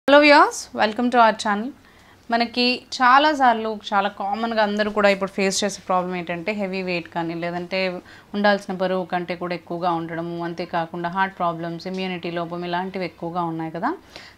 Hello viewers, welcome to our channel. మనకి చాలాసార్లు చాలా కామన్గా అందరూ కూడా ఇప్పుడు ఫేస్ చేసే ప్రాబ్లం ఏంటంటే హెవీ వెయిట్ కానీ లేదంటే ఉండాల్సిన బరువు కంటే కూడా ఎక్కువగా ఉండడము, అంతేకాకుండా హార్ట్ ప్రాబ్లమ్స్, ఇమ్యూనిటీ లోపం ఇలాంటివి ఎక్కువగా ఉన్నాయి కదా.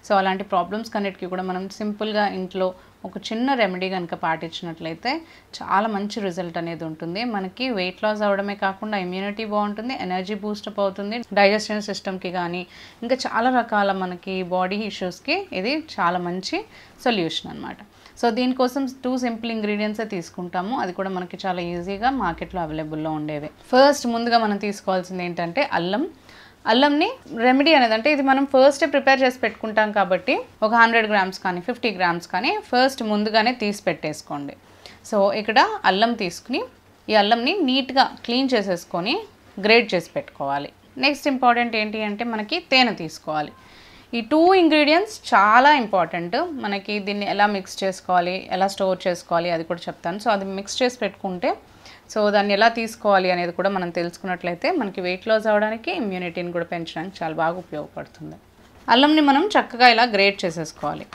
సో అలాంటి ప్రాబ్లమ్స్ కన్నిటికీ కూడా మనం సింపుల్గా ఇంట్లో ఒక చిన్న రెమెడీ కనుక పాటించినట్లయితే చాలా మంచి రిజల్ట్ అనేది ఉంటుంది. మనకి వెయిట్ లాస్ అవ్వడమే కాకుండా ఇమ్యూనిటీ బాగుంటుంది, ఎనర్జీ బూస్టప్ అవుతుంది, డైజెషన్ సిస్టమ్కి కానీ ఇంకా చాలా రకాల మనకి బాడీ ఇష్యూస్కి ఇది చాలా మంచి సొల్యూషన్ అనమాట. సో దీనికోసం 2 సింపుల్ ఇంగ్రీడియంట్సే తీసుకుంటాము. అది కూడా మనకి చాలా ఈజీగా మార్కెట్లో అవైలబుల్లో ఉండేవి. ఫస్ట్ ముందుగా మనం తీసుకోవాల్సింది ఏంటంటే అల్లంని రెమెడీ అనేది అంటే ఇది మనం ఫస్ట్ ప్రిపేర్ చేసి పెట్టుకుంటాం కాబట్టి ఒక 100 గ్రామ్స్ కానీ 50 గ్రామ్స్ కానీ ఫస్ట్ ముందుగానే తీసి పెట్టేసుకోండి. సో ఇక్కడ అల్లం తీసుకుని ఈ అల్లంని నీట్గా క్లీన్ చేసేసుకొని గ్రేట్ చేసి పెట్టుకోవాలి. నెక్స్ట్ ఇంపార్టెంట్ ఏంటి అంటే మనకి తేనె తీసుకోవాలి. ఈ 2 ఇంగ్రీడియంట్స్ చాలా ఇంపార్టెంట్. మనకి దీన్ని ఎలా మిక్స్ చేసుకోవాలి, ఎలా స్టోర్ చేసుకోవాలి అది కూడా చెప్తాను. సో అది మిక్స్ చేసి పెట్టుకుంటే సో దాన్ని ఎలా తీసుకోవాలి అనేది కూడా మనం తెలుసుకున్నట్లయితే మనకి వెయిట్ లాస్ అవ్వడానికి, ఇమ్యూనిటీని కూడా పెంచడానికి చాలా బాగా ఉపయోగపడుతుంది. అల్లంని మనం చక్కగా ఇలా గ్రేట్ చేసేసుకోవాలి.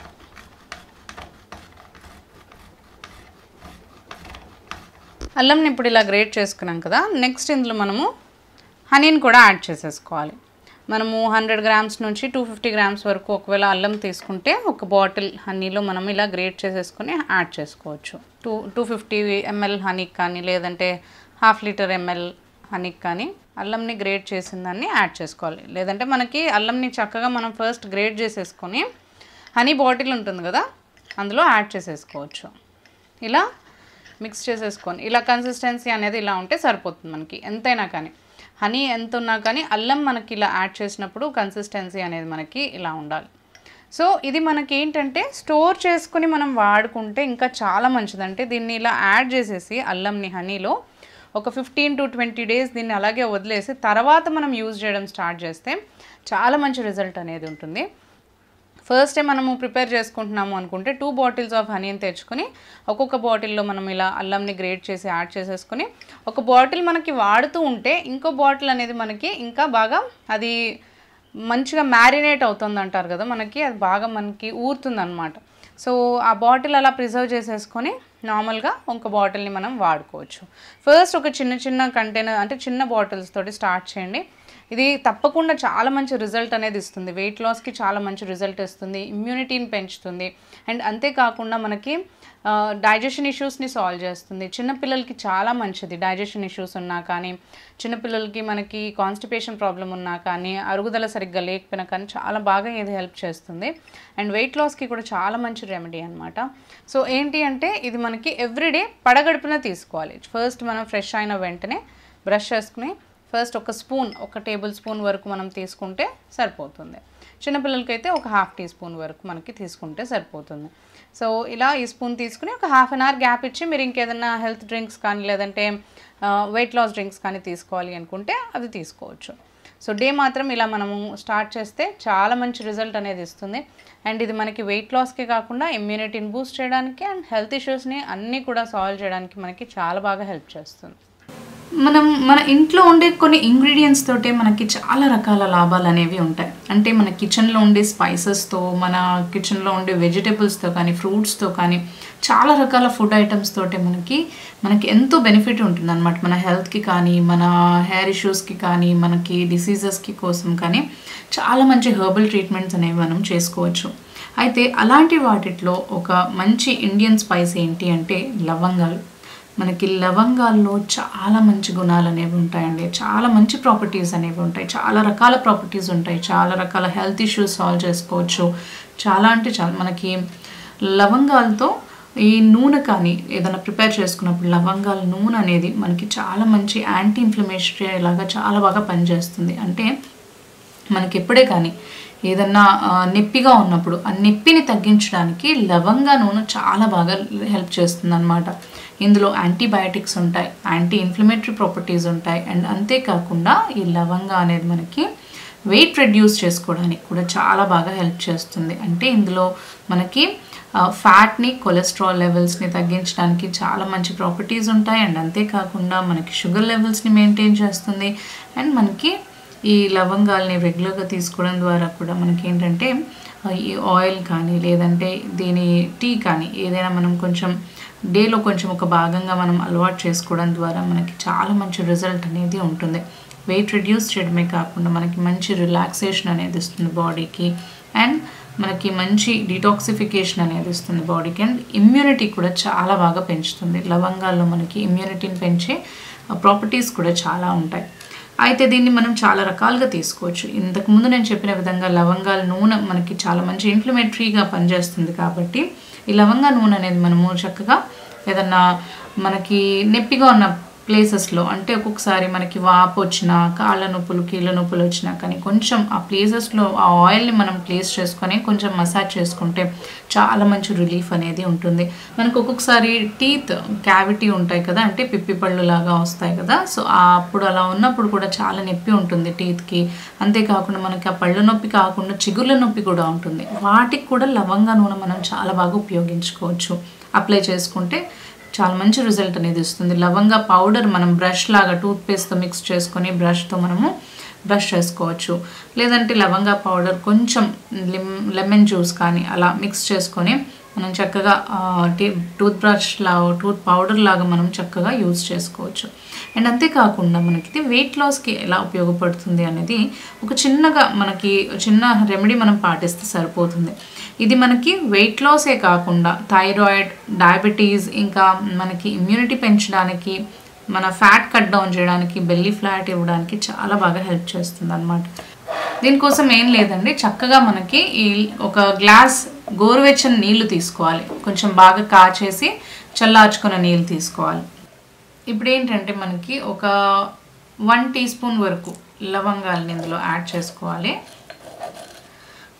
అల్లంని ఇప్పుడు ఇలా గ్రేట్ చేసుకున్నాం కదా. నెక్స్ట్ ఇందులో మనము హనీని కూడా యాడ్ చేసేసుకోవాలి. మనము 100 గ్రామ్స్ నుంచి 250 గ్రామ్స్ వరకు ఒకవేళ అల్లం తీసుకుంటే ఒక బాటిల్ హనీలో మనం ఇలా గ్రేట్ చేసేసుకొని యాడ్ చేసుకోవచ్చు. 250 ml హనీకి కానీ లేదంటే 1/2 లీటర్ ml హనీకి కానీ అల్లంని గ్రేట్ చేసిన దాన్ని యాడ్ చేసుకోవాలి. లేదంటే మనకి అల్లంని చక్కగా మనం ఫస్ట్ గ్రేట్ చేసేసుకొని హనీ బాటిల్ ఉంటుంది కదా అందులో యాడ్ చేసేసుకోవచ్చు. ఇలా మిక్స్ చేసేసుకొని ఇలా కన్సిస్టెన్సీ అనేది ఇలా ఉంటే సరిపోతుంది. మనకి ఎంతైనా కానీ హనీ ఎంత ఉన్నా కానీ అల్లం మనకి ఇలా యాడ్ చేసినప్పుడు కన్సిస్టెన్సీ అనేది మనకి ఇలా ఉండాలి. సో ఇది మనకి ఏంటంటే స్టోర్ చేసుకుని మనం వాడుకుంటే ఇంకా చాలా మంచిదంటే దీన్ని ఇలా యాడ్ చేసేసి అల్లంని హనీలో ఒక 15 to 20 డేస్ దీన్ని అలాగే వదిలేసి తర్వాత మనం యూజ్ చేయడం స్టార్ట్ చేస్తే చాలా మంచి రిజల్ట్ అనేది ఉంటుంది. ఫస్ట్ మనము ప్రిపేర్ చేసుకుంటున్నాము అనుకుంటే 2 బాటిల్స్ ఆఫ్ హనీని తెచ్చుకొని ఒక్కొక్క బాటిల్లో మనం ఇలా అల్లంని గ్రేట్ చేసి యాడ్ చేసేసుకొని ఒక బాటిల్ మనకి వాడుతూ ఉంటే ఇంకో బాటిల్ అనేది మనకి ఇంకా బాగా అది మంచిగా మ్యారినేట్ అవుతుంది అంటారు కదా, మనకి అది బాగా మనకి ఊరుతుంది అనమాట. సో ఆ బాటిల్ అలా ప్రిజర్వ్ చేసేసుకొని నార్మల్గా ఒక బాటిల్ని మనం వాడుకోవచ్చు. ఫస్ట్ ఒక చిన్న కంటైనర్ అంటే చిన్న బాటిల్స్ తోటి స్టార్ట్ చేయండి. ఇది తప్పకుండా చాలా మంచి రిజల్ట్ అనేది ఇస్తుంది. వెయిట్ లాస్కి చాలా మంచి రిజల్ట్ ఇస్తుంది, ఇమ్యూనిటీని పెంచుతుంది అండ్ అంతేకాకుండా మనకి డైజెషన్ ఇష్యూస్ని సాల్వ్ చేస్తుంది. చిన్నపిల్లలకి చాలా మంచిది. డైజెషన్ ఇష్యూస్ ఉన్నా కానీ చిన్నపిల్లలకి మనకి కాన్స్టిపేషన్ ప్రాబ్లం ఉన్నా కానీ అరుగుదల సరిగ్గా లేకపోయినా కానీ చాలా బాగా ఇది హెల్ప్ చేస్తుంది అండ్ వెయిట్ లాస్కి కూడా చాలా మంచి రెమెడీ అనమాట. సో ఏంటి అంటే ఇది మనకి ఎవ్రీడే పడగడుపున తీసుకోవాలి. ఫస్ట్ మనం ఫ్రెష్ అయిన వెంటనే బ్రష్ చేసుకుని ఫస్ట్ ఒక టేబుల్ స్పూన్ వరకు మనం తీసుకుంటే సరిపోతుంది. చిన్నపిల్లలకైతే ఒక 1/2 టీ స్పూన్ వరకు మనకి తీసుకుంటే సరిపోతుంది. సో ఇలా ఈ స్పూన్ తీసుకుని ఒక 1/2 అవర్ గ్యాప్ ఇచ్చి మీరు ఇంకేదైనా హెల్త్ డ్రింక్స్ కానీ లేదంటే వెయిట్ లాస్ డ్రింక్స్ కానీ తీసుకోవాలి అనుకుంటే అది తీసుకోవచ్చు. సో డే మాత్రం ఇలా మనము స్టార్ట్ చేస్తే చాలా మంచి రిజల్ట్ అనేది ఇస్తుంది అండ్ ఇది మనకి వెయిట్ లాస్కే కాకుండా ఇమ్యూనిటీని బూస్ట్ చేయడానికి అండ్ హెల్త్ ఇష్యూస్ని అన్నీ కూడా సాల్వ్ చేయడానికి మనకి చాలా బాగా హెల్ప్ చేస్తుంది. మన ఇంట్లో ఉండే కొన్ని ఇంగ్రీడియంట్స్ తోటే మనకి చాలా రకాల లాభాలు అనేవి ఉంటాయి. అంటే మన కిచెన్లో ఉండే స్పైసెస్తో, మన కిచెన్లో ఉండే వెజిటేబుల్స్తో కానీ ఫ్రూట్స్తో కానీ చాలా రకాల ఫుడ్ ఐటమ్స్ తోటే మనకి ఎంతో బెనిఫిట్ ఉంటుంది అనమాట. మన హెల్త్కి కానీ మన హెయిర్ ఇష్యూస్కి కానీ మనకి డిసీజెస్కి కోసం కానీ చాలా మంచి హెర్బల్ ట్రీట్మెంట్స్ అనేవి మనం చేసుకోవచ్చు. అయితే అలాంటి వాటిలో ఒక మంచి ఇండియన్ స్పైస్ ఏంటి అంటే లవంగాలు. మనకి లవంగాల్లో చాలా మంచి గుణాలు అనేవి ఉంటాయండి, చాలా మంచి ప్రాపర్టీస్ అనేవి ఉంటాయి, చాలా రకాల ప్రాపర్టీస్ ఉంటాయి, చాలా రకాల హెల్త్ ఇష్యూస్ సాల్వ్ చేసుకోవచ్చు. చాలా అంటే చాలా మనకి లవంగాలతో ఈ నూనె కానీ ఏదైనా ప్రిపేర్ చేసుకున్నప్పుడు లవంగాల నూనె అనేది మనకి చాలా మంచి యాంటీ ఇన్ఫ్లమేటరీ లాగా చాలా బాగా పనిచేస్తుంది. అంటే మనకి ఎప్పుడే కానీ ఏదన్నా నొప్పిగా ఉన్నప్పుడు ఆ నొప్పిని తగ్గించడానికి లవంగా నూనె చాలా బాగా హెల్ప్ చేస్తుంది అన్నమాట. ఇందులో యాంటీబయాటిక్స్ ఉంటాయి, యాంటీ ఇన్ఫ్లమేటరీ ప్రాపర్టీస్ ఉంటాయి అండ్ అంతేకాకుండా ఈ లవంగా అనేది మనకి వెయిట్ రెడ్యూస్ చేసుకోవడానికి కూడా చాలా బాగా హెల్ప్ చేస్తుంది. అంటే ఇందులో మనకి ఫ్యాట్ని, కొలెస్ట్రాల్ లెవెల్స్ని తగ్గించడానికి చాలా మంచి ప్రాపర్టీస్ ఉంటాయి అండ్ అంతేకాకుండా మనకి షుగర్ లెవెల్స్ని మెయింటైన్ చేస్తుంది అండ్ మనకి ఈ లవంగాల్ని రెగ్యులర్గా తీసుకోవడం ద్వారా కూడా మనకి ఏంటంటే ఈ ఆయిల్ కానీ లేదంటే దీని టీ కానీ ఏదైనా మనం కొంచెం డేలో కొంచెం ఒక భాగంగా మనం అలవాటు చేసుకోవడం ద్వారా మనకి చాలా మంచి రిజల్ట్ అనేది ఉంటుంది. వెయిట్ రిడ్యూస్ చేయడమే కాకుండా మనకి మంచి రిలాక్సేషన్ అనేది ఇస్తుంది బాడీకి, అండ్ మనకి మంచి డిటాక్సిఫికేషన్ అనేది ఇస్తుంది బాడీకి, అండ్ ఇమ్యూనిటీ కూడా చాలా బాగా పెంచుతుంది. లవంగాల్లో మనకి ఇమ్యూనిటీని పెంచే ప్రాపర్టీస్ కూడా చాలా ఉంటాయి. అయితే దీన్ని మనం చాలా రకాలుగా తీసుకోవచ్చు. ఇంతకుముందు నేను చెప్పిన విధంగా లవంగాల నూనె మనకి చాలా మంచి ఇన్ఫ్లమేటరీగా పనిచేస్తుంది కాబట్టి ఈ లవంగా నూనె అనేది మనము చక్కగా ఏదన్నా మనకి నొప్పిగా ఉన్న ప్లేసెస్లో, అంటే ఒక్కొక్కసారి మనకి వాపు వచ్చినా, కాళ్ళ నొప్పులు కీళ్ళ నొప్పులు వచ్చినా కానీ కొంచెం ఆ ప్లేసెస్లో ఆ ఆయిల్ని మనం ప్లేస్ చేసుకొని కొంచెం మసాజ్ చేసుకుంటే చాలా మంచి రిలీఫ్ అనేది ఉంటుంది. మనకు ఒక్కొక్కసారి టీత్ క్యావిటీ ఉంటాయి కదా, అంటే పిప్పి పళ్ళు లాగా వస్తాయి కదా, సో అప్పుడు అలా ఉన్నప్పుడు కూడా చాలా నొప్పి ఉంటుంది టీత్కి. అంతేకాకుండా మనకి ఆ పళ్ళు నొప్పి కాకుండా చిగుళ్ళ నొప్పి కూడా ఉంటుంది. వాటికి కూడా లవంగా నూనె మనం చాలా బాగా ఉపయోగించుకోవచ్చు. అప్లై చేసుకుంటే చాలా మంచి రిజల్ట్ అనేది ఇస్తుంది. లవంగా పౌడర్ మనం బ్రష్ లాగా టూత్పేస్ట్తో మిక్స్ చేసుకొని బ్రష్తో మనము బ్రష్ చేసుకోవచ్చు. లేదంటే లవంగా పౌడర్ కొంచెం లెమన్ జ్యూస్ కానీ అలా మిక్స్ చేసుకొని మనం చక్కగా టూత్ బ్రష్ లాగా టూత్ పౌడర్ లాగా మనం చక్కగా యూజ్ చేసుకోవచ్చు. అండ్ అంతేకాకుండా మనకి ఇది వెయిట్ లాస్కి ఎలా ఉపయోగపడుతుంది అనేది ఒక చిన్న రెమెడీ మనం పాటిస్తే సరిపోతుంది. ఇది మనకి వెయిట్ లాసే కాకుండా థైరాయిడ్, డయాబెటీస్, ఇంకా మనకి ఇమ్యూనిటీ పెంచడానికి, మన ఫ్యాట్ కట్ డౌన్ చేయడానికి, బెల్లీ ఫ్లాట్ ఇవ్వడానికి చాలా బాగా హెల్ప్ చేస్తుంది అన్నమాట. దీనికోసం ఏం లేదండి, చక్కగా మనకి ఒక గ్లాస్ గోరువెచ్చని నీళ్లు తీసుకోవాలి. కొంచెం బాగా కాచేసి చల్లార్చుకున్న నీళ్ళు తీసుకోవాలి. ఇప్పుడు ఏంటంటే మనకి ఒక 1 టీ స్పూన్ వరకు లవంగాలని ఇందులో యాడ్ చేసుకోవాలి.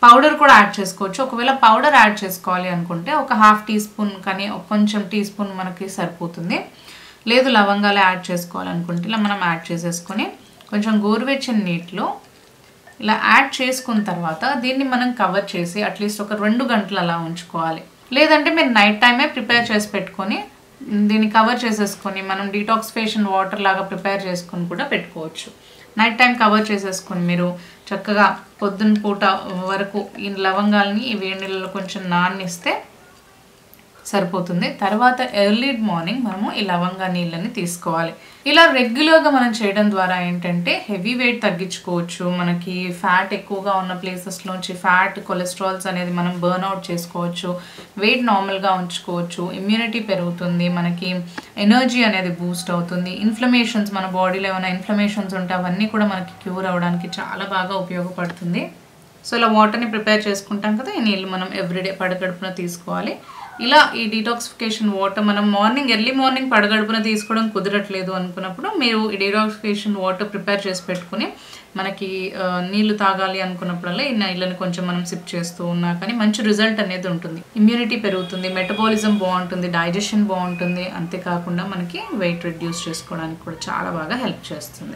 పౌడర్ కూడా యాడ్ చేసుకోవచ్చు. ఒకవేళ పౌడర్ యాడ్ చేసుకోవాలి అనుకుంటే ఒక 1/2 టీ స్పూన్ కానీ కొంచెం టీ స్పూన్ మనకి సరిపోతుంది. లేదు లవంగాలు యాడ్ చేసుకోవాలనుకుంటే ఇలా మనం యాడ్ చేసేసుకొని కొంచెం గోరువెచ్చని నీటిలో ఇలా యాడ్ చేసుకున్న తర్వాత దీన్ని మనం కవర్ చేసి అట్లీస్ట్ ఒక 2 గంటలు అలా ఉంచుకోవాలి. లేదంటే మీరు నైట్ టైమే ప్రిపేర్ చేసి పెట్టుకొని దీన్ని కవర్ చేసేసుకొని మనం డీటాక్సిఫికేషన్ వాటర్ లాగా ప్రిపేర్ చేసుకొని కూడా పెట్టుకోవచ్చు. నైట్ టైం కవర్ చేసేసుకొని మీరు చక్కగా పొద్దున్న పూట వరకు ఈ లవంగాల్ని ఈ వేడి నీళ్ళలో కొంచెం నాననిస్తే సరిపోతుంది. తర్వాత ఎర్లీ మార్నింగ్ మనము ఈ లవంగా నీళ్ళని తీసుకోవాలి. ఇలా రెగ్యులర్గా మనం చేయడం ద్వారా ఏంటంటే హెవీ వెయిట్ తగ్గించుకోవచ్చు. మనకి ఫ్యాట్ ఎక్కువగా ఉన్న ప్లేసెస్లోంచి ఫ్యాట్, కొలెస్ట్రాల్స్ అనేది మనం బర్న్ అవుట్ చేసుకోవచ్చు. వెయిట్ నార్మల్గా ఉంచుకోవచ్చు. ఇమ్యూనిటీ పెరుగుతుంది. మనకి ఎనర్జీ అనేది బూస్ట్ అవుతుంది. ఇన్ఫ్లమేషన్స్, మన బాడీలో ఏమైనా ఇన్ఫ్లమేషన్స్ ఉంటే అవన్నీ కూడా మనకి క్యూర్ అవ్వడానికి చాలా బాగా ఉపయోగపడుతుంది. సో ఇలా వాటర్ని ప్రిపేర్ చేసుకుంటాం కదా, ఈ నీళ్ళు మనం ఎవ్రీడే పడగడుపున తీసుకోవాలి. ఇలా ఈ డీటాక్సిఫికేషన్ వాటర్ మనం ఎర్లీ మార్నింగ్ పడగడుపున తీసుకోవడం కుదరట్లేదు అనుకున్నప్పుడు మీరు ఈ డీటాక్సిఫికేషన్ వాటర్ ప్రిపేర్ చేసి పెట్టుకుని మనకి నీళ్లు తాగాలి అనుకున్నప్పుడల్లా ఈ నీళ్ళని కొంచెం మనం సిప్ చేస్తూ ఉన్నా కానీ మంచి రిజల్ట్ అనేది ఉంటుంది. ఇమ్యూనిటీ పెరుగుతుంది, మెటబాలిజం బాగుంటుంది, డైజెషన్ బాగుంటుంది. అంతేకాకుండా మనకి వెయిట్ రిడ్యూస్ చేసుకోవడానికి కూడా చాలా బాగా హెల్ప్ చేస్తుంది.